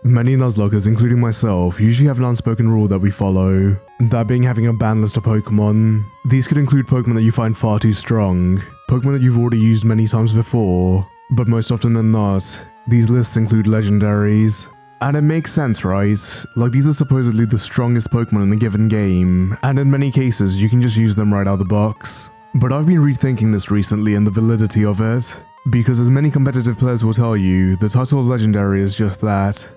Many Nuzlockers, including myself, usually have an unspoken rule that we follow, that being having a ban list of Pokémon. These could include Pokémon that you find far too strong, Pokémon that you've already used many times before, but most often than not, these lists include Legendaries. And it makes sense, right? Like, these are supposedly the strongest Pokémon in a given game, and in many cases, you can just use them right out of the box. But I've been rethinking this recently and the validity of it, because as many competitive players will tell you, the title of Legendary is just that.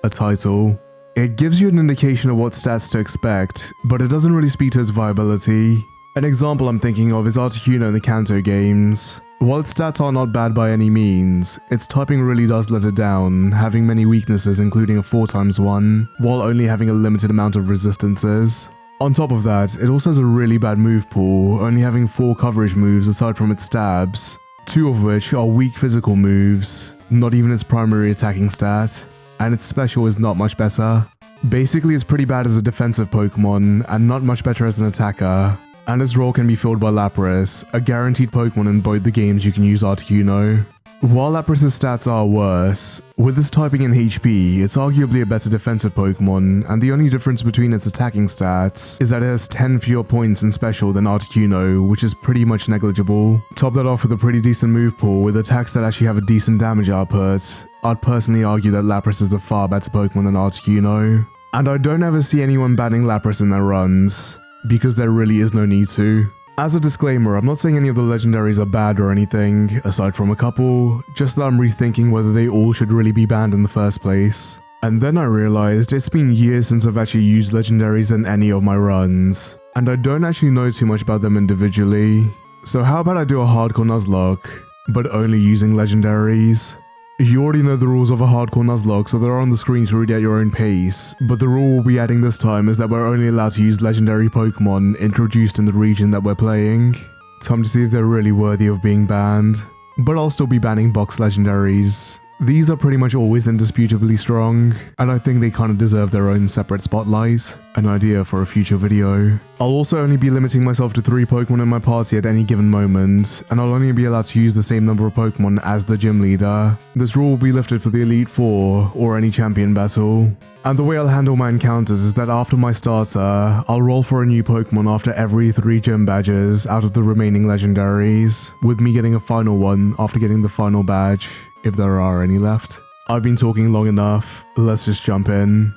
A title. It gives you an indication of what stats to expect, but it doesn't really speak to its viability. An example I'm thinking of is Articuno in the Kanto games. While its stats are not bad by any means, its typing really does let it down, having many weaknesses including a 4x1, while only having a limited amount of resistances. On top of that, it also has a really bad move pool, only having 4 coverage moves aside from its stabs, 2 of which are weak physical moves, not even its primary attacking stat. And its special is not much better. Basically, it's pretty bad as a defensive Pokémon, and not much better as an attacker. And its role can be filled by Lapras, a guaranteed Pokémon in both the games you can use Articuno. While Lapras' stats are worse, with its typing and HP, it's arguably a better defensive Pokémon, and the only difference between its attacking stats is that it has 10 fewer points in special than Articuno, which is pretty much negligible. Top that off with a pretty decent move pool with attacks that actually have a decent damage output. I'd personally argue that Lapras is a far better Pokémon than Articuno. And I don't ever see anyone banning Lapras in their runs, because there really is no need to. As a disclaimer, I'm not saying any of the legendaries are bad or anything, aside from a couple, just that I'm rethinking whether they all should really be banned in the first place. And then I realized it's been years since I've actually used legendaries in any of my runs, and I don't actually know too much about them individually. So how about I do a hardcore Nuzlocke, but only using legendaries? You already know the rules of a hardcore Nuzlocke, so they're on the screen to read at your own pace, but the rule we'll be adding this time is that we're only allowed to use legendary Pokémon introduced in the region that we're playing. Time to see if they're really worthy of being banned. But I'll still be banning box legendaries. These are pretty much always indisputably strong, and I think they kind of deserve their own separate spotlight. An idea for a future video. I'll also only be limiting myself to 3 Pokemon in my party at any given moment, and I'll only be allowed to use the same number of Pokemon as the gym leader. This rule will be lifted for the Elite Four, or any champion battle. And the way I'll handle my encounters is that after my starter, I'll roll for a new Pokemon after every 3 gym badges out of the remaining legendaries, with me getting a final one after getting the final badge, if there are any left. I've been talking long enough, let's just jump in.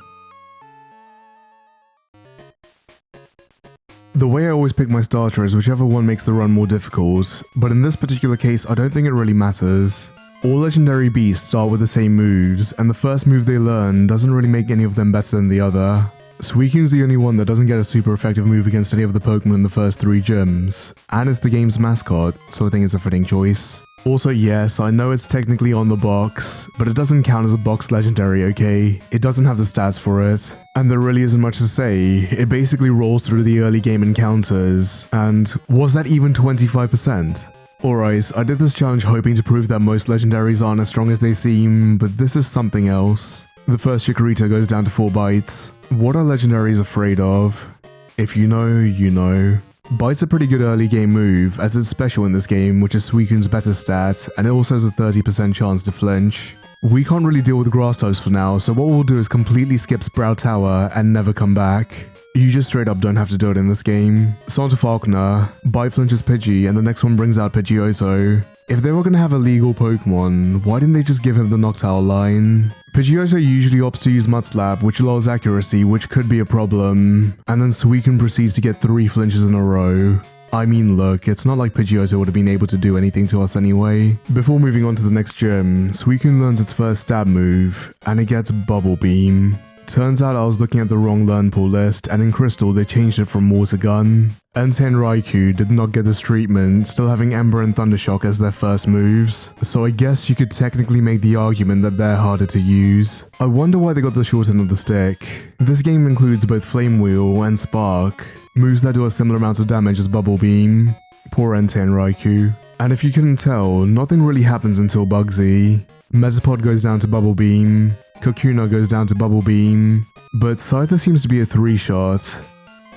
The way I always pick my starter is whichever one makes the run more difficult, but in this particular case I don't think it really matters. All legendary beasts start with the same moves, and the first move they learn doesn't really make any of them better than the other. Suicune's the only one that doesn't get a super effective move against any of the Pokemon in the first 3 gyms, and it's the game's mascot, so I think it's a fitting choice. Also, yes, I know it's technically on the box, but it doesn't count as a box legendary, okay? It doesn't have the stats for it, and there really isn't much to say. It basically rolls through the early game encounters, and was that even 25%? Alright, I did this challenge hoping to prove that most legendaries aren't as strong as they seem, but this is something else. The first Chikorita goes down to 4 bites. What are legendaries afraid of? If you know, you know. Bite's a pretty good early game move, as it's special in this game, which is Suicune's better stat, and it also has a 30% chance to flinch. We can't really deal with grass types for now, so what we'll do is completely skip Sprout Tower and never come back. You just straight up don't have to do it in this game. So on to Falconer, Bite flinches Pidgey, and the next one brings out Pidgeotto. If they were going to have a legal Pokemon, why didn't they just give him the Noctowl line? Pidgeotto usually opts to use Mud Slap, which lowers accuracy, which could be a problem, and then Suicune proceeds to get 3 flinches in a row. I mean, look, it's not like Pidgeotto would have been able to do anything to us anyway. Before moving on to the next gym, Suicune learns its first stab move, and it gets Bubble Beam. Turns out I was looking at the wrong learn pool list, and in Crystal they changed it from Water Gun. Entei and Raikou did not get this treatment, still having Ember and Thundershock as their first moves, so I guess you could technically make the argument that they're harder to use. I wonder why they got the short end of the stick. This game includes both Flame Wheel and Spark, moves that do a similar amount of damage as Bubble Beam. Poor Entei and Raikou. And if you couldn't tell, nothing really happens until Bugsy. Mesopod goes down to Bubble Beam, Kakuna goes down to Bubble Beam, but Scyther seems to be a 3-shot,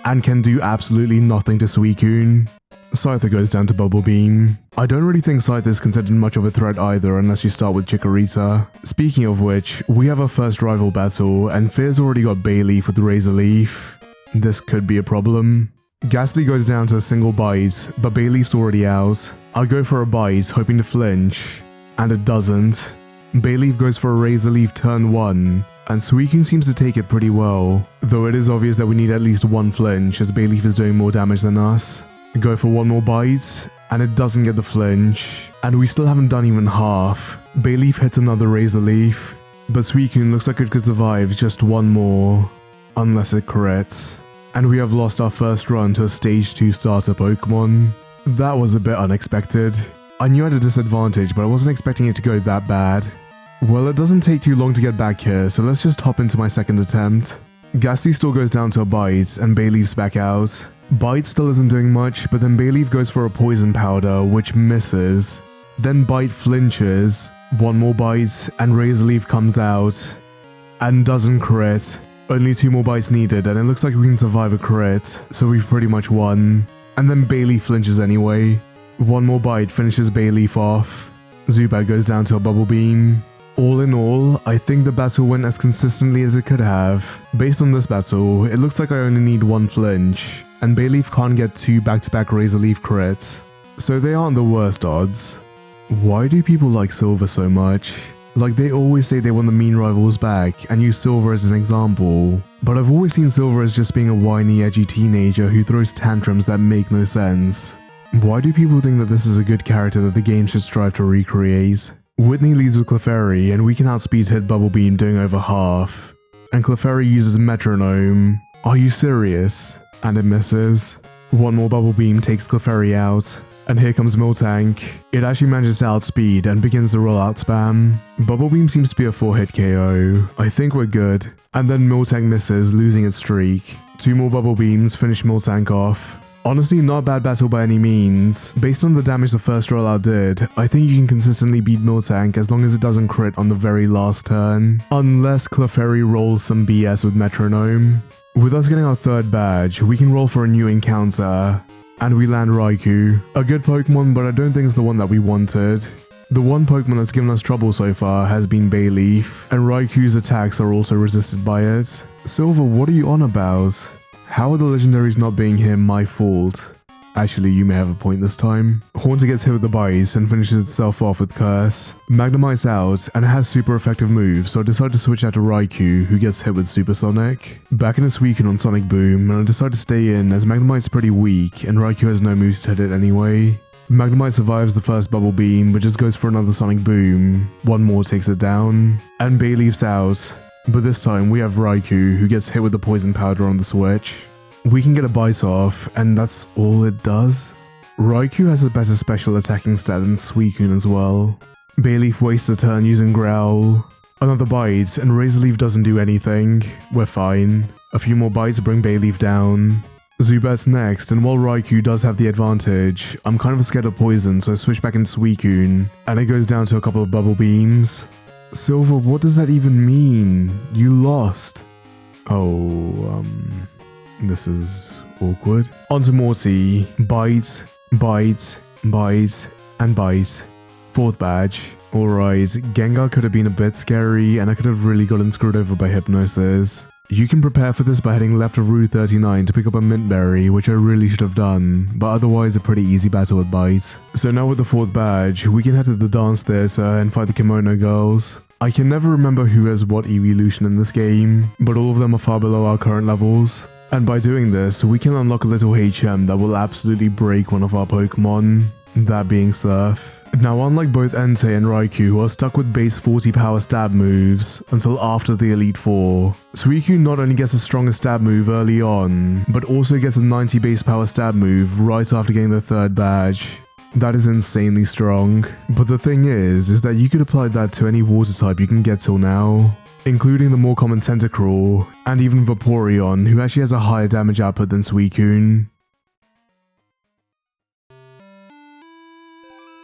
and can do absolutely nothing to Suicune. Scyther goes down to Bubble Beam. I don't really think Scyther is considered much of a threat either unless you start with Chikorita. Speaking of which, we have our first rival battle and Fear's already got Bayleaf with Razor Leaf. This could be a problem. Ghastly goes down to a single bite, but Bayleaf's already out. I'll go for a bite, hoping to flinch, and it doesn't. Bayleaf goes for a Razor Leaf turn 1, and Suicune seems to take it pretty well, though it is obvious that we need at least one flinch as Bayleaf is doing more damage than us. Go for one more bite, and it doesn't get the flinch, and we still haven't done even half. Bayleaf hits another Razor Leaf, but Suicune looks like it could survive just one more, unless it crits. And we have lost our first run to a stage 2 starter Pokemon. That was a bit unexpected. I knew I had a disadvantage, but I wasn't expecting it to go that bad. Well, it doesn't take too long to get back here, so let's just hop into my second attempt. Ghastly still goes down to a bite, and Bayleaf's back out. Bite still isn't doing much, but then Bayleaf goes for a poison powder, which misses. Then Bite flinches, one more bite, and Razor Leaf comes out, and doesn't crit. Only 2 more bites needed, and it looks like we can survive a crit, so we've pretty much won. And then Bayleaf flinches anyway. One more bite finishes Bayleaf off. Zubat goes down to a Bubble Beam. All in all, I think the battle went as consistently as it could have. Based on this battle, it looks like I only need one flinch, and Bayleaf can't get 2 back-to-back Razor Leaf crits, so they aren't the worst odds. Why do people like Silver so much? Like, they always say they want the mean rivals back and use Silver as an example, but I've always seen Silver as just being a whiny, edgy teenager who throws tantrums that make no sense. Why do people think that this is a good character that the game should strive to recreate? Whitney leads with Clefairy, and we can outspeed hit Bubble Beam doing over half. And Clefairy uses Metronome. Are you serious? And it misses. One more Bubble Beam takes Clefairy out. And here comes Miltank. It actually manages to outspeed and begins the rollout spam. Bubble Beam seems to be a 4-hit KO. I think we're good. And then Miltank misses, losing its streak. 2 more Bubble Beams finish Miltank off. Honestly, not a bad battle by any means. Based on the damage the first rollout did, I think you can consistently beat Miltank as long as it doesn't crit on the very last turn. Unless Clefairy rolls some BS with Metronome. With us getting our 3rd badge, we can roll for a new encounter. And we land Raikou. A good Pokemon, but I don't think it's the one that we wanted. The one Pokemon that's given us trouble so far has been Bayleaf, and Raikou's attacks are also resisted by it. Silver, what are you on about? How are the Legendaries not being here my fault? Actually, you may have a point this time. Haunter gets hit with the bite and finishes itself off with Curse. Magnemite's out and it has super effective moves, so I decide to switch out to Raikou, who gets hit with Supersonic. Back in a Suicune on Sonic Boom, and I decide to stay in as Magnemite's pretty weak and Raikou has no moves to hit it anyway. Magnemite survives the first Bubble Beam, but just goes for another Sonic Boom. One more takes it down, and Bayleaf's out. But this time we have Raikou, who gets hit with the poison powder on the switch. We can get a bite off, and that's all it does. Raikou has a better special attacking stat than Suicune as well. Bayleaf wastes a turn using Growl. Another bite, and Razor Leaf doesn't do anything. We're fine. A few more bites bring Bayleaf down. Zubat's next, and while Raikou does have the advantage, I'm kind of scared of poison, so I switch back into Suicune, and it goes down to a couple of Bubble Beams. Silver, what does that even mean? You lost. This is awkward. On to Morty. Bite, bite, bite, and bite. 4th badge. Alright, Gengar could have been a bit scary, and I could have really gotten screwed over by Hypnosis. You can prepare for this by heading left of Route 39 to pick up a Mint Berry, which I really should have done, but otherwise a pretty easy battle with Bite. So now with the 4th badge, we can head to the dance theatre and fight the Kimono Girls. I can never remember who has what evolution in this game, but all of them are far below our current levels. And by doing this, we can unlock a little HM that will absolutely break one of our Pokemon, that being Surf. Now, unlike both Entei and Raikou, who are stuck with base 40 power stab moves until after the Elite Four, Suicune not only gets a stronger stab move early on, but also gets a 90 base power stab move right after getting the 3rd badge. That is insanely strong. But the thing is that you could apply that to any water type you can get till now, including the more common Tentacruel, and even Vaporeon, who actually has a higher damage output than Suicune.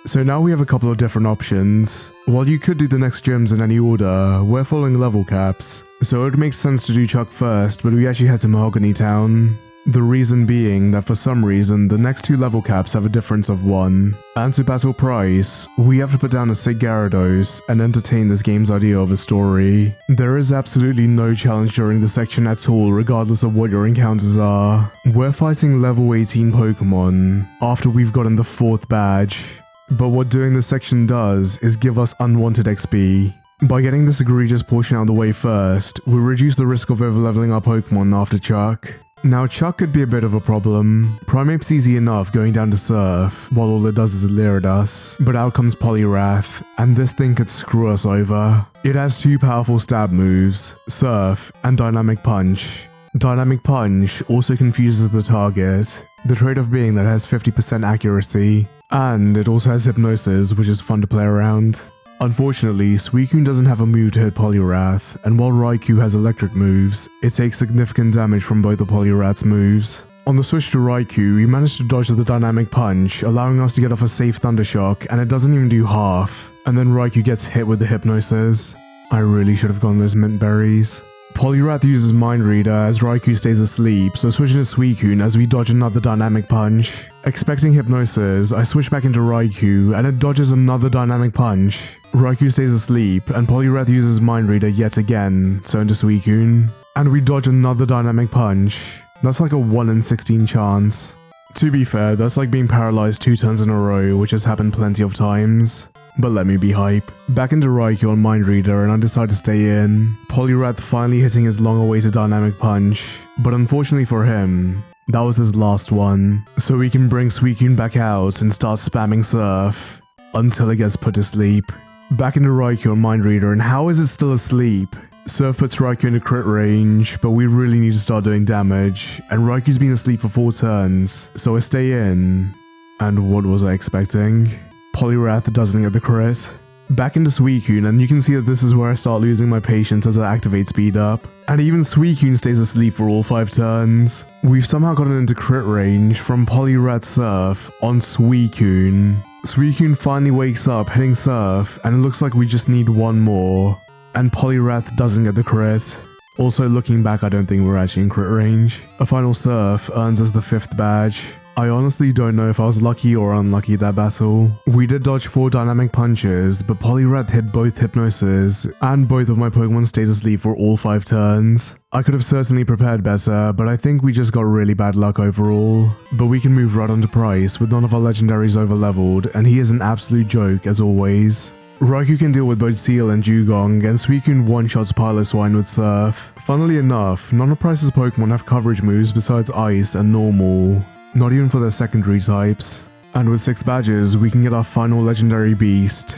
So now we have a couple of different options. While you could do the next gyms in any order, we're following level caps, so it makes sense to do Chuck first, but we actually head to Mahogany Town. The reason being that for some reason the next two level caps have a difference of 1, and to battle Price, we have to put down a sick Gyarados and entertain this game's idea of a story. There is absolutely no challenge during this section at all regardless of what your encounters are. We're fighting level 18 Pokemon after we've gotten the 4th badge, but what doing this section does is give us unwanted XP. By getting this egregious portion out of the way first, we reduce the risk of overleveling our Pokemon after Chuck. Now Chuck could be a bit of a problem. Primeape's easy enough going down to Surf, while all it does is leer at us, but out comes Poliwrath, and this thing could screw us over. It has 2 powerful stab moves, Surf and Dynamic Punch. Dynamic Punch also confuses the target, the trade-off being that it has 50% accuracy, and it also has Hypnosis, which is fun to play around. Unfortunately, Suicune doesn't have a move to hit Poliwrath, and while Raikou has electric moves, it takes significant damage from both of Poliwrath's moves. On the switch to Raikou, we managed to dodge the Dynamic Punch, allowing us to get off a safe Thunder Shock, and it doesn't even do half, and then Raikou gets hit with the Hypnosis. I really should have gotten those mint berries. Poliwrath uses Mind Reader as Raikou stays asleep, so switching to Suicune as we dodge another Dynamic Punch. Expecting Hypnosis, I switch back into Raikou, and it dodges another Dynamic Punch. Raikou stays asleep, and Poliwrath uses Mind Reader yet again, so into Suicune. And we dodge another Dynamic Punch. That's like a 1 in 16 chance. To be fair, that's like being paralyzed 2 turns in a row, which has happened plenty of times. But let me be hype. Back into Raikou on Mind Reader, and I decide to stay in. Poliwrath finally hitting his long-awaited Dynamic Punch, but unfortunately for him, that was his last one. So we can bring Suicune back out and start spamming Surf until it gets put to sleep. Back into Raikou on Mind Reader, and how is it still asleep? Surf puts Raikou into crit range, but we really need to start doing damage, and Raikou's been asleep for 4 turns, so I stay in. And what was I expecting? Poliwrath doesn't get the crit. Back into Suicune, and you can see that this is where I start losing my patience as I activate Speed Up. And even Suicune stays asleep for all 5 turns. We've somehow gotten into crit range from Poliwrath Surf on Suicune. Suicune finally wakes up hitting Surf, and it looks like we just need one more. And Poliwrath doesn't get the crit. Also, looking back, I don't think we're actually in crit range. A final Surf earns us the 5th badge. I honestly don't know if I was lucky or unlucky that battle. We did dodge 4 Dynamic Punches, but Poliwrath hit both Hypnosis, and both of my Pokemon stayed asleep for all 5 turns. I could have certainly prepared better, but I think we just got really bad luck overall. But we can move right on to Price with none of our legendaries overleveled, and he is an absolute joke as always. Raikou can deal with both Seal and Dugong, and Suicune one-shots Piloswine with Surf. Funnily enough, none of Price's Pokemon have coverage moves besides Ice and Normal. Not even for their secondary types. And with 6 badges, we can get our final legendary beast,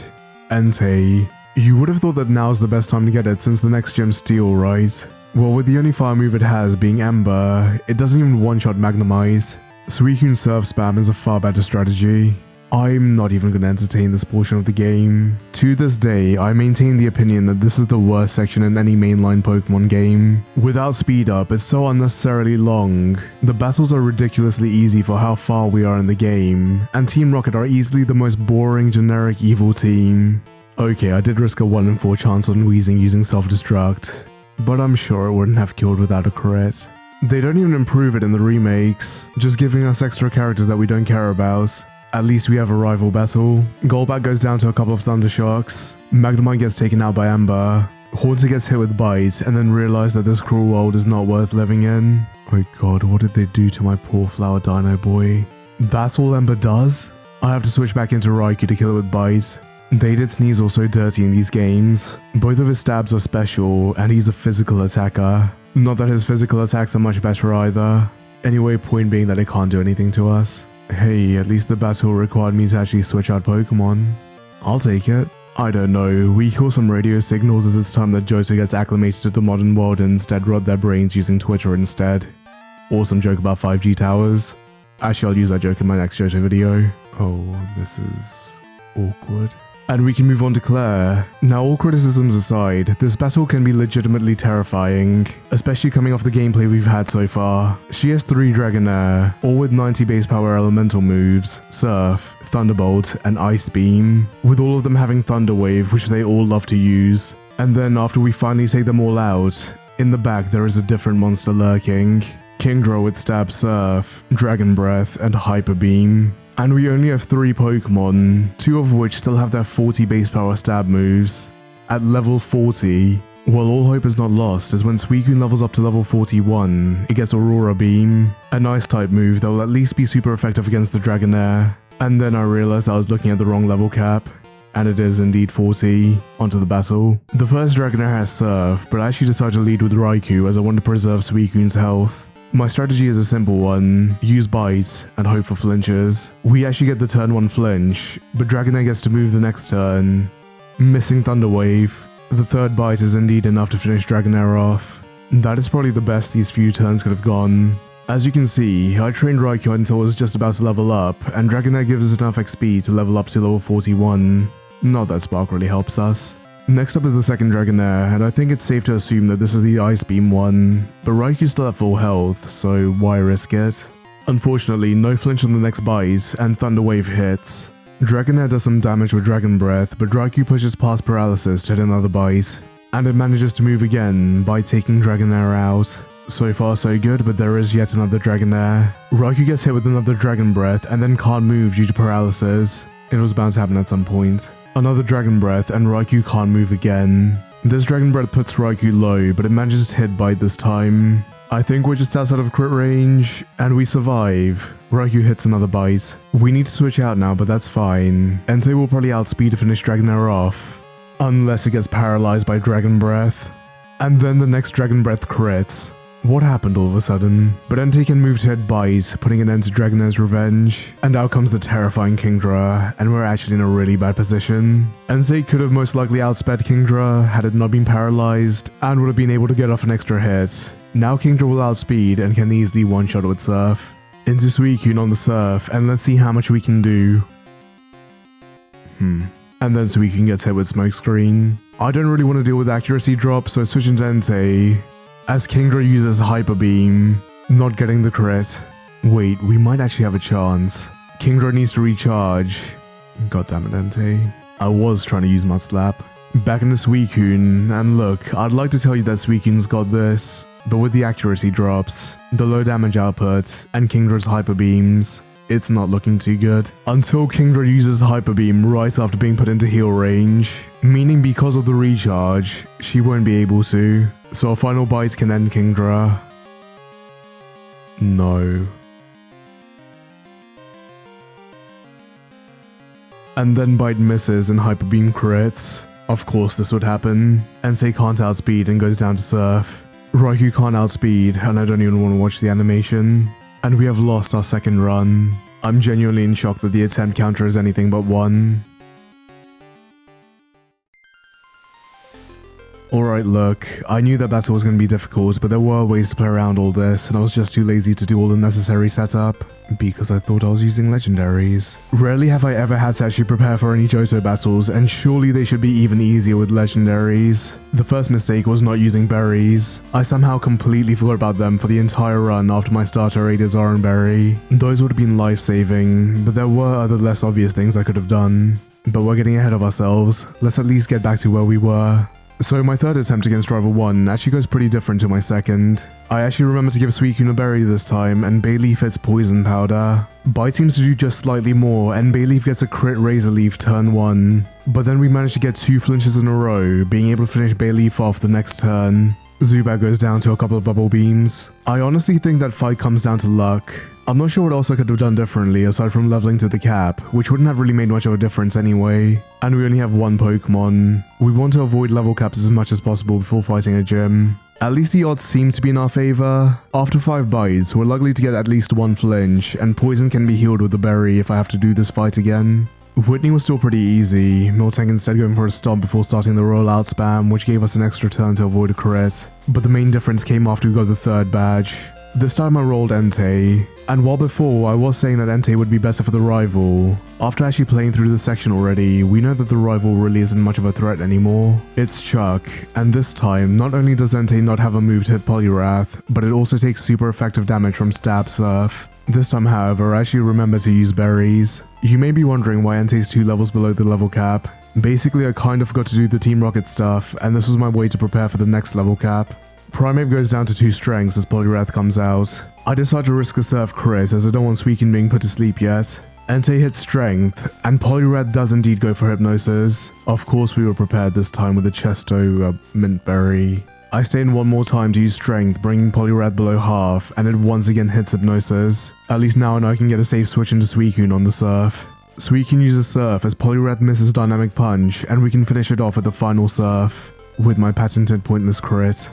Entei. You would have thought that now's the best time to get it since the next gym's Steel, right? Well, with the only fire move it has being Ember, it doesn't even one-shot Magnemite. Suicune Surf Spam is a far better strategy. I'm not even going to entertain this portion of the game. To this day, I maintain the opinion that this is the worst section in any mainline Pokemon game. Without Speed Up, it's so unnecessarily long. The battles are ridiculously easy for how far we are in the game, and Team Rocket are easily the most boring generic evil team. Okay, I did risk a 1 in 4 chance on Weezing using Self-Destruct, but I'm sure it wouldn't have killed without a crit. They don't even improve it in the remakes, just giving us extra characters that we don't care about. At least we have a rival battle. Golbat goes down to a couple of Thunder Shocks. Magnemite gets taken out by Ember. Haunter gets hit with Bite and then realizes that this cruel world is not worth living in. Oh god, what did they do to my poor Flower Dino boy? That's all Ember does? I have to switch back into Raikou to kill it with Bite. They did Sneasel so dirty in these games. Both of his stabs are special and he's a physical attacker. Not that his physical attacks are much better either. Anyway, point being that it can't do anything to us. Hey, at least the battle required me to actually switch out Pokemon. I'll take it. I don't know, we hear some radio signals as it's time that Johto gets acclimated to the modern world and instead rub their brains using Twitter instead. Awesome joke about 5G towers. Actually, I'll use that joke in my next Johto video. Oh, this is awkward. And we can move on to Claire. Now, all criticisms aside, this battle can be legitimately terrifying, especially coming off the gameplay we've had so far. She has 3 Dragonair, all with 90 base power elemental moves, Surf, Thunderbolt, and Ice Beam, with all of them having Thunder Wave, which they all love to use. And then after we finally take them all out, in the back there is a different monster lurking. Kingdra with Stab Surf, Dragon Breath, and Hyper Beam. And we only have 3 Pokemon, 2 of which still have their 40 base power stab moves. At level 40, well, all hope is not lost, as when Suicune levels up to level 41, it gets Aurora Beam, a nice type move that will at least be super effective against the Dragonair. And then I realized I was looking at the wrong level cap, and it is indeed 40. Onto the battle. The first Dragonair has Surf, but I actually decided to lead with Raikou as I wanted to preserve Suicune's health. My strategy is a simple one, use Bite and hope for flinches. We actually get the turn 1 flinch, but Dragonair gets to move the next turn, missing Thunder Wave. The third Bite is indeed enough to finish Dragonair off. That is probably the best these few turns could have gone. As you can see, I trained Raikou until it was just about to level up, and Dragonair gives us enough XP to level up to level 41. Not that Spark really helps us. Next up is the second Dragonair, and I think it's safe to assume that this is the Ice Beam one, but Raikou's still at full health, so why risk it? Unfortunately, no flinch on the next bite, and Thunder Wave hits. Dragonair does some damage with Dragon Breath, but Raikou pushes past Paralysis to hit another bite, and it manages to move again by taking Dragonair out. So far so good, but there is yet another Dragonair. Raikou gets hit with another Dragon Breath and then can't move due to Paralysis. It was bound to happen at some point. Another Dragon Breath and Raikou can't move again. This Dragon Breath puts Raikou low, but it manages to hit Bite this time. I think we're just outside of crit range, and we survive. Raikou hits another Bite. We need to switch out now, but that's fine. Entei will probably outspeed to finish Dragonair off, unless it gets paralyzed by Dragon Breath. And then the next Dragon Breath crits. What happened all of a sudden? But Entei can move to hit Bite, putting an end to Dragonair's revenge. And out comes the terrifying Kingdra, and we're actually in a really bad position. Entei could have most likely outsped Kingdra had it not been paralyzed, and would have been able to get off an extra hit. Now Kingdra will outspeed and can easily one-shot with Surf. Into Suicune on the Surf, and let's see how much we can do. And then Suicune gets hit with Smokescreen. I don't really want to deal with accuracy drop, so I switch into Entei. As Kingdra uses Hyper Beam, not getting the crit. Wait, we might actually have a chance. Kingdra needs to recharge. God damn it, Entei. I was trying to use Mud Slap. Back into Suicune, and look, I'd like to tell you that Suicune's got this, but with the accuracy drops, the low damage output, and Kingdra's Hyper Beams, it's not looking too good. Until Kingdra uses Hyper Beam right after being put into heal range, meaning because of the recharge, she won't be able to. So a final bite can end Kingdra. No. And then Bite misses and Hyper Beam crits. Of course this would happen. Entei can't outspeed and goes down to Surf. Raikou can't outspeed, and I don't even want to watch the animation. And we have lost our second run. I'm genuinely in shock that the attempt counter is anything but 1. Alright, look, I knew that battle was going to be difficult, but there were ways to play around all this, and I was just too lazy to do all the necessary setup, because I thought I was using Legendaries. Rarely have I ever had to actually prepare for any Johto battles, and surely they should be even easier with Legendaries. The first mistake was not using berries. I somehow completely forgot about them for the entire run after my starter raid is Oran Berry. Those would have been life-saving, but there were other less obvious things I could have done. But we're getting ahead of ourselves. Let's at least get back to where we were. So my third attempt against Rival 1 actually goes pretty different to my second. I actually remember to give Suicune a berry this time, and Bayleaf hits Poison Powder. Bite seems to do just slightly more, and Bayleaf gets a crit Razor Leaf turn 1. But then we managed to get 2 flinches in a row, being able to finish Bayleaf off the next turn. Zubat goes down to a couple of Bubble Beams. I honestly think that fight comes down to luck. I'm not sure what else I could have done differently aside from leveling to the cap, which wouldn't have really made much of a difference anyway. And we only have 1 Pokemon. We want to avoid level caps as much as possible before fighting a gym. At least the odds seem to be in our favor. After 5 bites, we're likely to get at least 1 flinch, and poison can be healed with the berry if I have to do this fight again. Whitney was still pretty easy, Miltank instead going for a stomp before starting the rollout spam, which gave us an extra turn to avoid a crit. But the main difference came after we got the 3rd badge. This time I rolled Entei, and while before I was saying that Entei would be better for the rival, after actually playing through the section already, we know that the rival really isn't much of a threat anymore. It's Chuck, and this time, not only does Entei not have a move to hit Poliwrath, but it also takes super effective damage from Stab Surf. This time, however, I actually remember to use berries. You may be wondering why Entei's 2 levels below the level cap. Basically, I kind of forgot to do the Team Rocket stuff, and this was my way to prepare for the next level cap. Primeape goes down to 2 strengths as Poliwrath comes out. I decide to risk a Surf crit as I don't want Suicune being put to sleep yet. Entei hits Strength, and Poliwrath does indeed go for Hypnosis. Of course we were prepared this time with a Chesto Mint Berry. I stay in one more time to use Strength, bringing Poliwrath below half, and it once again hits Hypnosis. At least now I know I can get a safe switch into Suicune on the Surf. Suicune uses Surf as Poliwrath misses Dynamic Punch, and we can finish it off with the final Surf, with my patented pointless crit.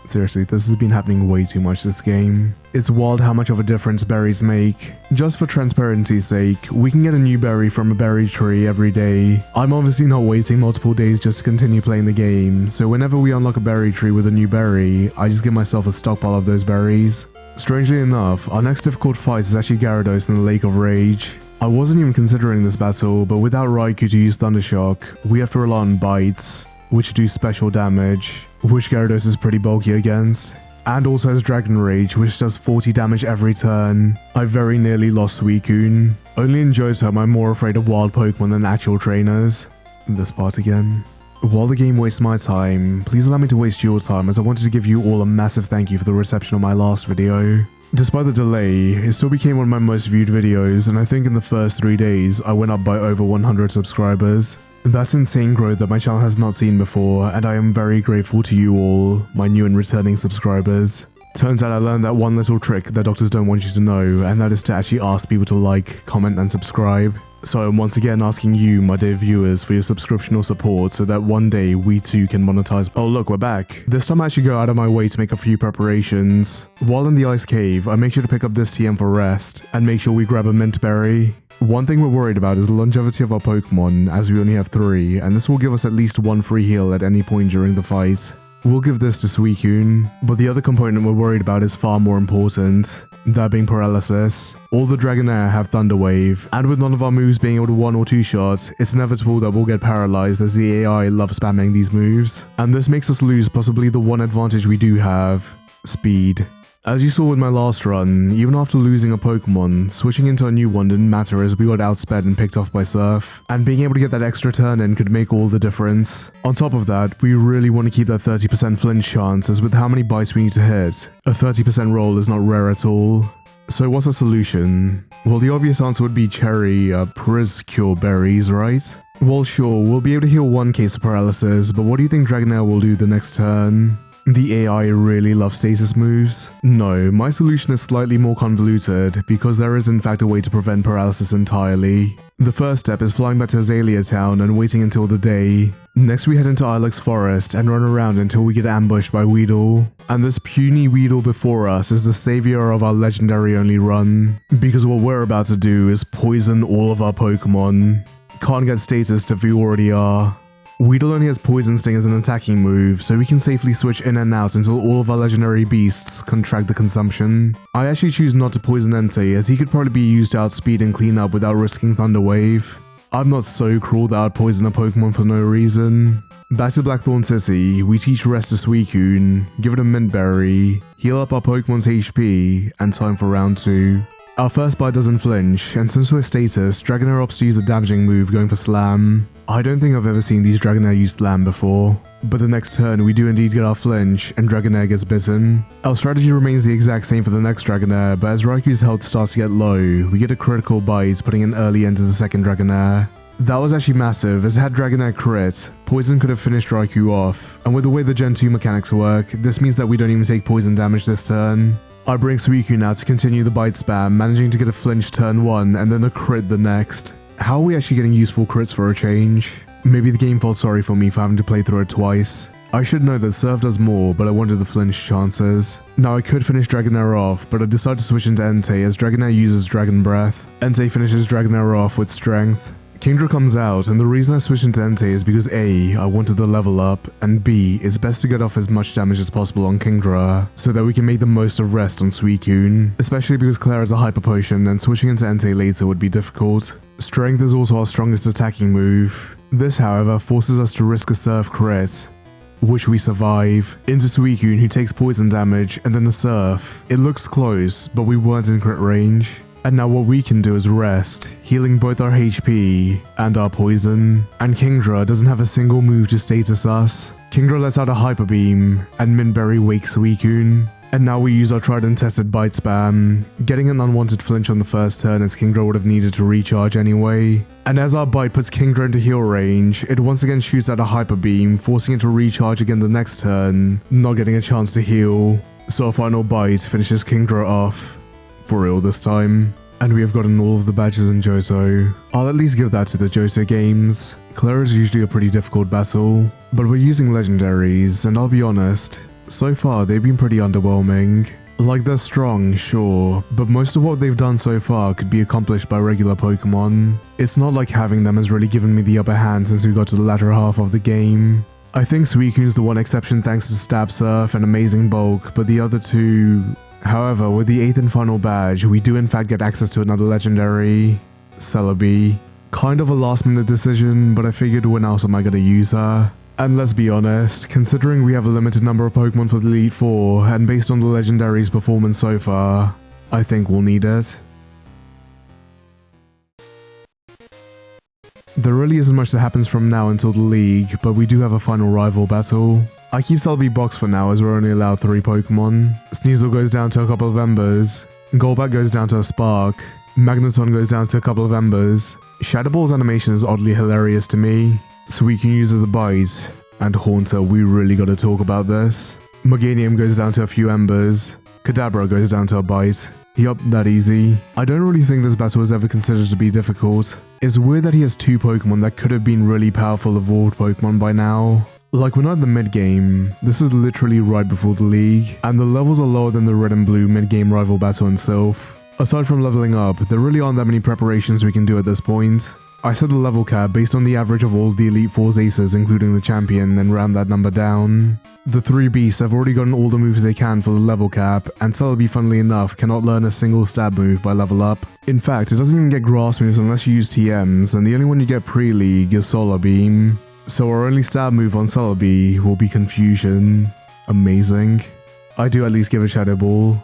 Seriously, this has been happening way too much this game. It's wild how much of a difference berries make. Just for transparency's sake, we can get a new berry from a berry tree every day. I'm obviously not waiting multiple days just to continue playing the game, so whenever we unlock a berry tree with a new berry, I just give myself a stockpile of those berries. Strangely enough, our next difficult fight is actually Gyarados in the Lake of Rage. I wasn't even considering this battle, but without Raikou to use Thunder Shock, we have to rely on Bites, which do special damage, which Gyarados is pretty bulky against, and also has Dragon Rage, which does 40 damage every turn. I very nearly lost Suicune. Only in Johto am I more afraid of wild Pokemon than actual trainers. This part again. While the game wastes my time, please allow me to waste your time as I wanted to give you all a massive thank you for the reception of my last video. Despite the delay, it still became one of my most viewed videos, and I think in the first 3 days, I went up by over 100 subscribers. That's insane growth that my channel has not seen before, and I am very grateful to you all, my new and returning subscribers. Turns out I learned that one little trick that doctors don't want you to know, and that is to actually ask people to like, comment and subscribe. So I'm once again asking you, my dear viewers, for your subscription or support so that one day we too can monetize. Oh look, we're back. This time I actually go out of my way to make a few preparations. While in the ice cave, I make sure to pick up this TM for rest, and make sure we grab a mint berry. One thing we're worried about is the longevity of our Pokemon, as we only have 3, and this will give us at least 1 free heal at any point during the fight. We'll give this to Suicune, but the other component we're worried about is far more important, that being Paralysis. All the Dragonair have Thunder Wave, and with none of our moves being able to 1 or 2 shot, it's inevitable that we'll get paralyzed as the AI love spamming these moves. And this makes us lose possibly the one advantage we do have, speed. As you saw with my last run, even after losing a Pokemon, switching into a new one didn't matter as we got outsped and picked off by Surf, and being able to get that extra turn in could make all the difference. On top of that, we really want to keep that 30% flinch chance, as with how many bites we need to hit, a 30% roll is not rare at all. So what's the solution? Well, the obvious answer would be cherry, Priz Cure berries, right? Well sure, we'll be able to heal 1 case of paralysis, but what do you think Dragonair will do the next turn? The AI really loves status moves. No, my solution is slightly more convoluted, because there is in fact a way to prevent paralysis entirely. The first step is flying back to Azalea Town and waiting until the day. Next we head into Ilex Forest and run around until we get ambushed by Weedle. And this puny Weedle before us is the savior of our legendary only run, because what we're about to do is poison all of our Pokemon. Can't get status if we already are. Weedle only has Poison Sting as an attacking move, so we can safely switch in and out until all of our legendary beasts contract the consumption. I actually choose not to poison Entei, as he could probably be used to outspeed and clean up without risking Thunder Wave. I'm not so cruel that I'd poison a Pokemon for no reason. Back to Blackthorn City, we teach Rest to Suicune, give it a Mint Berry, heal up our Pokemon's HP, and time for round 2. Our first bite doesn't flinch, and since we're status, Dragonair opts to use a damaging move going for Slam. I don't think I've ever seen these Dragonair use Slam before, but the next turn we do indeed get our flinch, and Dragonair gets bitten. Our strategy remains the exact same for the next Dragonair, but as Raikou's health starts to get low, we get a critical bite, putting an early end to the second Dragonair. That was actually massive, as had Dragonair crit, Poison could have finished Raikou off, and with the way the Gen 2 mechanics work, this means that we don't even take poison damage this turn. I bring Suicune out to continue the bite spam, managing to get a flinch turn 1 and then a crit the next. How are we actually getting useful crits for a change? Maybe the game felt sorry for me for having to play through it twice. I should know that Surf does more, but I wanted the flinch chances. Now I could finish Dragonair off, but I decide to switch into Entei as Dragonair uses Dragon Breath. Entei finishes Dragonair off with Strength. Kingdra comes out, and the reason I switched into Entei is because A, I wanted the level up, and B, it's best to get off as much damage as possible on Kingdra, so that we can make the most of Rest on Suicune, especially because Claire has a Hyper Potion and switching into Entei later would be difficult. Strength is also our strongest attacking move. This, however, forces us to risk a Surf crit, which we survive, into Suicune who takes poison damage, and then the Surf. It looks close, but we weren't in crit range. And now what we can do is rest, healing both our HP and our poison. And Kingdra doesn't have a single move to status us. Kingdra lets out a Hyper Beam, and Minberry wakes Suicune. And now we use our tried and tested Bite Spam, getting an unwanted flinch on the first turn as Kingdra would have needed to recharge anyway. And as our Bite puts Kingdra into heal range, it once again shoots out a Hyper Beam, forcing it to recharge again the next turn, not getting a chance to heal. So our final Bite finishes Kingdra off. For real this time. And we have gotten all of the badges in Johto. I'll at least give that to the Johto games. Claire is usually a pretty difficult battle, but we're using Legendaries, and I'll be honest, so far they've been pretty underwhelming. Like, they're strong, sure, but most of what they've done so far could be accomplished by regular Pokemon. It's not like having them has really given me the upper hand since we got to the latter half of the game. I think Suicune's the one exception thanks to Stab Surf and Amazing Bulk, but the other two... However, with the 8th and final badge, we do in fact get access to another legendary, Celebi. Kind of a last minute decision, but I figured when else am I going to use her? And let's be honest, considering we have a limited number of Pokemon for the Elite Four, and based on the Legendaries' performance so far, I think we'll need it. There really isn't much that happens from now until the League, but we do have a final rival battle. I keep Celebi boxed for now as we're only allowed 3 Pokemon. Sneasel goes down to a couple of Embers, Golbat goes down to a Spark, Magneton goes down to a couple of Embers. Shadow Ball's animation is oddly hilarious to me. Suicune uses a Bite, and Haunter, we really gotta talk about this. Meganium goes down to a few Embers, Kadabra goes down to a Bite. Yup, that easy. I don't really think this battle was ever considered to be difficult. It's weird that he has 2 Pokemon that could have been really powerful evolved Pokemon by now. Like, we're not in the mid-game, this is literally right before the League, and the levels are lower than the red and blue mid-game rival battle itself. Aside from leveling up, there really aren't that many preparations we can do at this point. I set the level cap based on the average of all the Elite Four's aces including the champion and round that number down. The 3 beasts have already gotten all the moves they can for the level cap, and Celebi, funnily enough, cannot learn a single stab move by level up. In fact, it doesn't even get grass moves unless you use TMs, and the only one you get pre-League is Solar Beam. So our only stab move on Celebi will be Confusion. Amazing. I do at least give a Shadow Ball.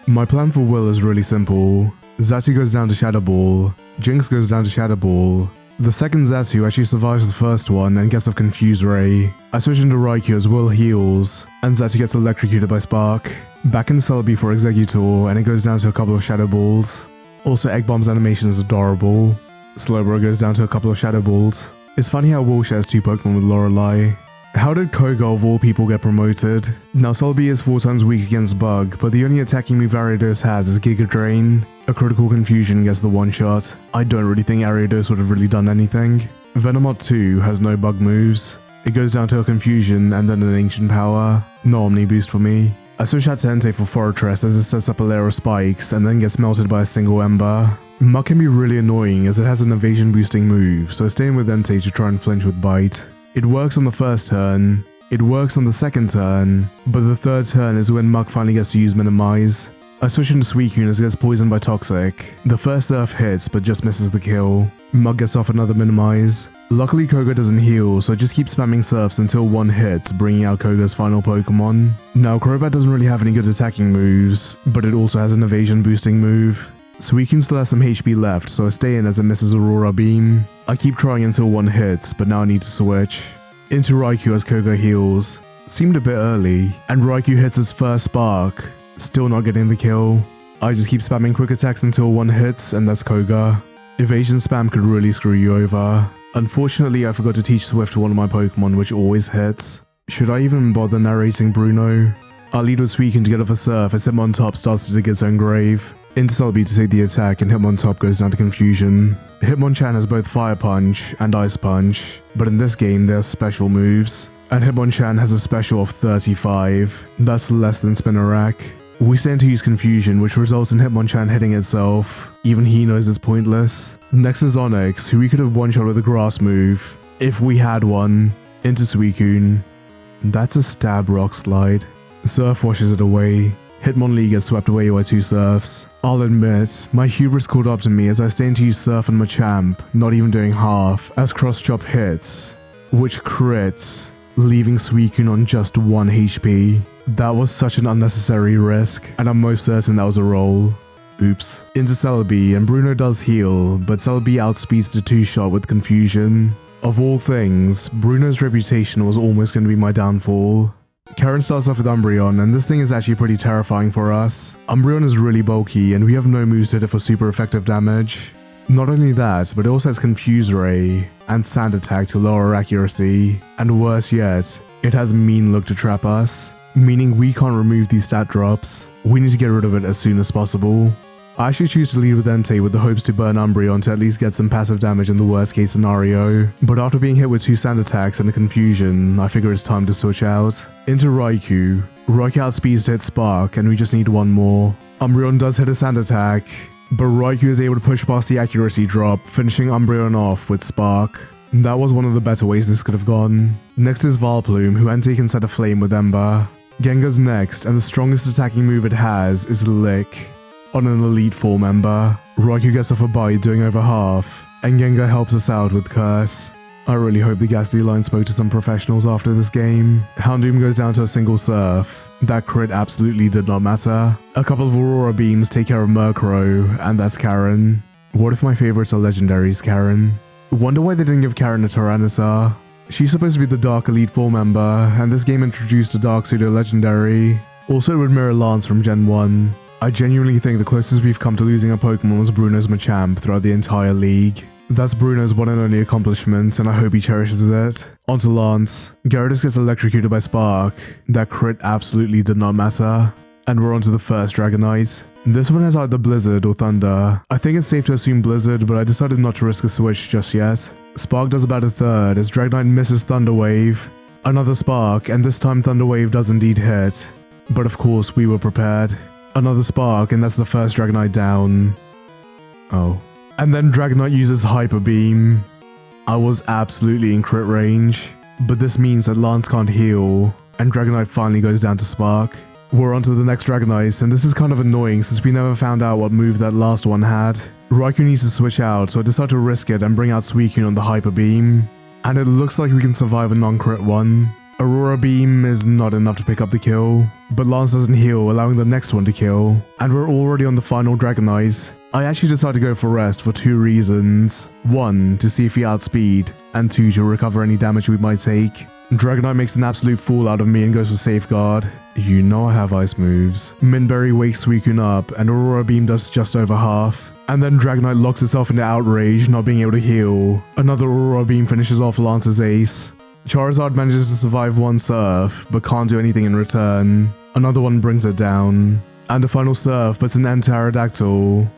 My plan for Will is really simple. Xatu goes down to Shadow Ball, Jinx goes down to Shadow Ball. The second Xatu actually survives the first one and gets off Confuse Ray. I switch into Raikou as Will heals, and Xatu gets electrocuted by Spark. Back into Celebi for Exeggutor, and it goes down to a couple of Shadow Balls. Also, Egg Bomb's animation is adorable. Slowbro goes down to a couple of Shadow Balls. It's funny how Will shares 2 Pokemon with Lorelei. How did Koga of all people get promoted? Now Celebi is 4 times weak against Bug, but the only attacking move Ariados has is Giga Drain. A critical Confusion gets the one shot. I don't really think Ariados would have really done anything. Venomoth 2 has no Bug moves. It goes down to a Confusion and then an Ancient Power. No Omni boost for me. I switch out to Entei for Fortress as it sets up a layer of spikes and then gets melted by a single Ember. Muk can be really annoying as it has an evasion boosting move, so I stay in with Entei to try and flinch with Bite. It works on the first turn, it works on the second turn, but the third turn is when Muk finally gets to use Minimize. I switch into Suicune as it gets poisoned by Toxic. The first surf hits but just misses the kill. Muk gets off another Minimize. Luckily Koga doesn't heal, so I just keep spamming surfs until one hits, bringing out Koga's final Pokemon. Now Crobat doesn't really have any good attacking moves, but it also has an evasion boosting move. Suicune still has some HP left, so I stay in as it misses Aurora Beam. I keep trying until one hits, but now I need to switch. Into Raikou as Koga heals. Seemed a bit early, and Raikou hits his first Spark. Still not getting the kill. I just keep spamming quick attacks until one hits, and that's Koga. Evasion spam could really screw you over. Unfortunately, I forgot to teach Swift to one of my Pokemon, which always hits. Should I even bother narrating Bruno? I'll lead with Suicune to get off a surf as Hitmontop starts to dig its own grave. Into Celebi to take the attack, and Hitmontop goes down to Confusion. Hitmonchan has both Fire Punch and Ice Punch, but in this game they are special moves. And Hitmonchan has a special of 35, that's less than Spinarak. We stand to use Confusion, which results in Hitmonchan hitting itself. Even he knows it's pointless. Next is Onix, who we could have one-shot with a grass move, if we had one. Into Suicune. That's a Stab Rock Slide. Surf washes it away. Hitmonlee gets swept away by 2 surfs. I'll admit, my hubris caught up to me as I stand to use Surf on Machamp, not even doing half, as Cross Chop hits, which crits, leaving Suicune on just 1 HP. That was such an unnecessary risk, and I'm most certain that was a roll. Oops. Into Celebi, and Bruno does heal, but Celebi outspeeds the 2-shot with Confusion. Of all things, Bruno's reputation was almost going to be my downfall. Karen starts off with Umbreon, and this thing is actually pretty terrifying for us. Umbreon is really bulky, and we have no moves to hit it for super effective damage. Not only that, but it also has Confuse Ray and Sand Attack to lower our accuracy, and worse yet, it has Mean Look to trap us, meaning we can't remove these stat drops. We need to get rid of it as soon as possible. I actually choose to lead with Entei with the hopes to burn Umbreon to at least get some passive damage in the worst case scenario, but after being hit with 2 Sand Attacks and a Confusion, I figure it's time to switch out. Into Raikou. Raikou outspeeds to hit Spark, and we just need one more. Umbreon does hit a Sand Attack, but Raikou is able to push past the accuracy drop, finishing Umbreon off with Spark. That was one of the better ways this could have gone. Next is Vileplume, who Entei can set aflame with Ember. Gengar's next, and the strongest attacking move it has is Lick. On an Elite Four member, Raikou gets off a bite doing over half, and Gengar helps us out with Curse. I really hope the Ghastly line spoke to some professionals after this game. Houndoom goes down to a single Surf. That crit absolutely did not matter. A couple of Aurora Beams take care of Murkrow, and that's Karen. What if my favorites are Legendaries, Karen? Wonder why they didn't give Karen a Tyranitar. She's supposed to be the Dark Elite Four member, and this game introduced a Dark Pseudo Legendary. Also it would mirror Lance from Gen 1. I genuinely think the closest we've come to losing a Pokemon was Bruno's Machamp throughout the entire league. That's Bruno's one and only accomplishment, and I hope he cherishes it. Onto Lance. Gyarados gets electrocuted by Spark. That crit absolutely did not matter. And we're onto the first Dragonite. This one has either Blizzard or Thunder. I think it's safe to assume Blizzard, but I decided not to risk a switch just yet. Spark does about a third as Dragonite misses Thunder Wave. Another Spark, and this time Thunder Wave does indeed hit. But of course, we were prepared. Another Spark, and that's the first Dragonite down. Oh. And then Dragonite uses Hyper Beam. I was absolutely in crit range, but this means that Lance can't heal, and Dragonite finally goes down to Spark. We're onto the next Dragonite, and this is kind of annoying since we never found out what move that last one had. Raikou needs to switch out, so I decide to risk it and bring out Suicune on the Hyper Beam. And it looks like we can survive a non-crit one. Aurora Beam is not enough to pick up the kill, but Lance doesn't heal, allowing the next one to kill. And we're already on the final Dragonite. I actually decided to go for rest for 2 reasons. 1, to see if we outspeed, and 2, to recover any damage we might take. Dragonite makes an absolute fool out of me and goes for Safeguard. You know I have ice moves. Minberry wakes Suicune up, and Aurora Beam does just over half. And then Dragonite locks itself into Outrage, not being able to heal. Another Aurora Beam finishes off Lance's ace. Charizard manages to survive one Surf, but can't do anything in return. Another one brings it down. And a final Surf puts an end to Aerodactyl.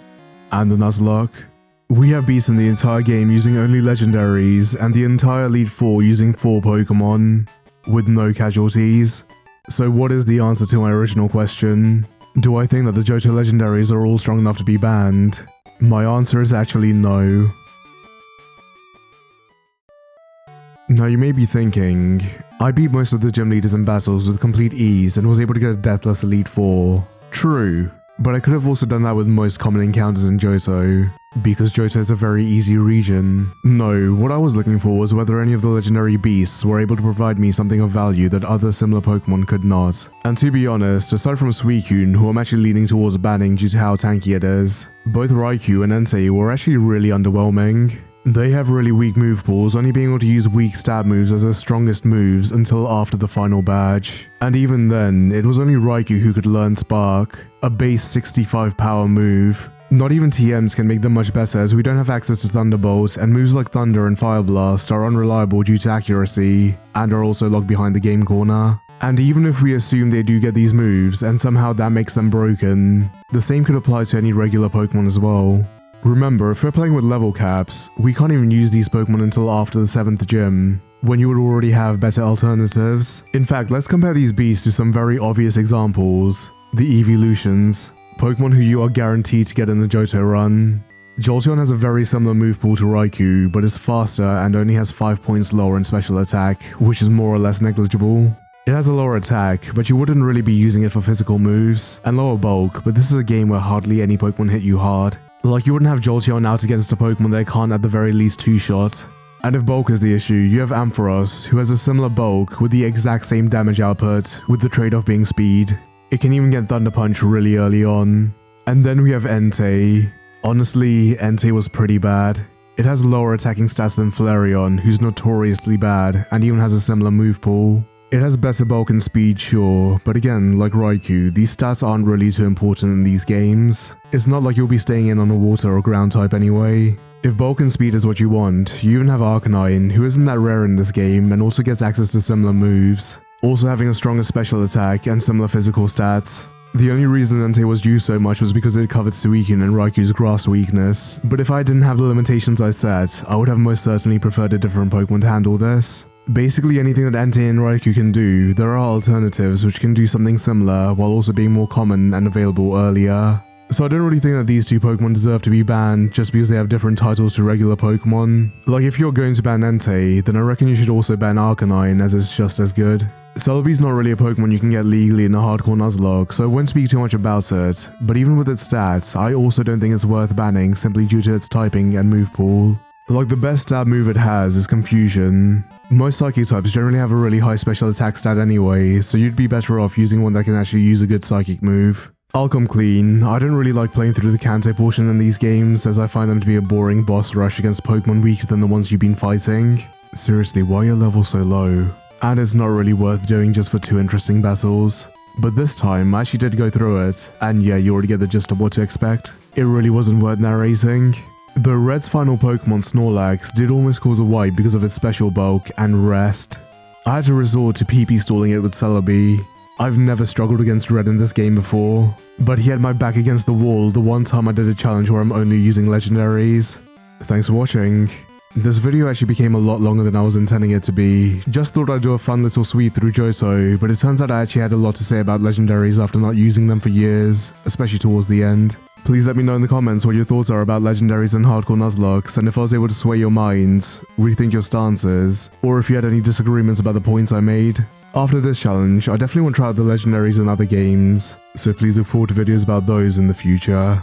And the Nuzlocke. We have beaten the entire game using only Legendaries, and the entire Elite Four using 4 Pokemon, with no casualties. So what is the answer to my original question? Do I think that the Johto Legendaries are all strong enough to be banned? My answer is actually no. Now you may be thinking, I beat most of the gym leaders in battles with complete ease and was able to get a deathless Elite Four. True, but I could have also done that with most common encounters in Johto, because Johto is a very easy region. No, what I was looking for was whether any of the legendary beasts were able to provide me something of value that other similar Pokemon could not. And to be honest, aside from Suicune, who I'm actually leaning towards banning due to how tanky it is, both Raikou and Entei were actually really underwhelming. They have really weak move pools, only being able to use weak stab moves as their strongest moves until after the final badge. And even then, it was only Raikou who could learn Spark, a base 65 power move. Not even TMs can make them much better as we don't have access to Thunderbolt, and moves like Thunder and Fire Blast are unreliable due to accuracy, and are also locked behind the game corner. And even if we assume they do get these moves, and somehow that makes them broken, the same could apply to any regular Pokemon as well. Remember, if we're playing with level caps, we can't even use these Pokemon until after the 7th gym, when you would already have better alternatives. In fact, let's compare these beasts to some very obvious examples. The Evolutions, Pokemon who you are guaranteed to get in the Johto run. Jolteon has a very similar move pool to Raikou, but is faster and only has 5 points lower in special attack, which is more or less negligible. It has a lower attack, but you wouldn't really be using it for physical moves, and lower bulk, but this is a game where hardly any Pokemon hit you hard. Like, you wouldn't have Jolteon out against a Pokemon that can't at the very least 2-shot. And if bulk is the issue, you have Ampharos, who has a similar bulk with the exact same damage output, with the trade-off being speed. It can even get Thunder Punch really early on. And then we have Entei. Honestly, Entei was pretty bad. It has lower attacking stats than Flareon, who's notoriously bad, and even has a similar move pool. It has better bulk and speed, sure, but again, like Raikou, these stats aren't really too important in these games. It's not like you'll be staying in on a water or ground type anyway. If bulk and speed is what you want, you even have Arcanine, who isn't that rare in this game and also gets access to similar moves, also having a stronger special attack and similar physical stats. The only reason Entei was used so much was because it covered Suicune and Raikou's grass weakness, but if I didn't have the limitations I set, I would have most certainly preferred a different Pokemon to handle this. Basically anything that Entei and Raikou can do, there are alternatives which can do something similar while also being more common and available earlier. So I don't really think that these two Pokemon deserve to be banned just because they have different titles to regular Pokemon. Like if you're going to ban Entei, then I reckon you should also ban Arcanine as it's just as good. Celebi's not really a Pokemon you can get legally in a hardcore Nuzlocke, so I won't speak too much about it, but even with its stats, I also don't think it's worth banning simply due to its typing and move pool. Like the best stab move it has is Confusion. Most Psychic types generally have a really high special attack stat anyway, so you'd be better off using one that can actually use a good Psychic move. I'll come clean, I don't really like playing through the Kanto portion in these games as I find them to be a boring boss rush against Pokemon weaker than the ones you've been fighting. Seriously, why are your levels so low? And it's not really worth doing just for 2 interesting battles. But this time, I actually did go through it, and yeah, you already get the gist of what to expect. It really wasn't worth narrating. Though Red's final Pokemon, Snorlax, did almost cause a wipe because of its special bulk and rest. I had to resort to PP stalling it with Celebi. I've never struggled against Red in this game before, but he had my back against the wall the one time I did a challenge where I'm only using Legendaries. Thanks for watching. This video actually became a lot longer than I was intending it to be. Just thought I'd do a fun little sweep through Johto, but it turns out I actually had a lot to say about Legendaries after not using them for years, especially towards the end. Please let me know in the comments what your thoughts are about Legendaries and hardcore Nuzlocks, and if I was able to sway your minds, rethink your stances, or if you had any disagreements about the points I made. After this challenge, I definitely want to try out the Legendaries in other games, so please look forward to videos about those in the future.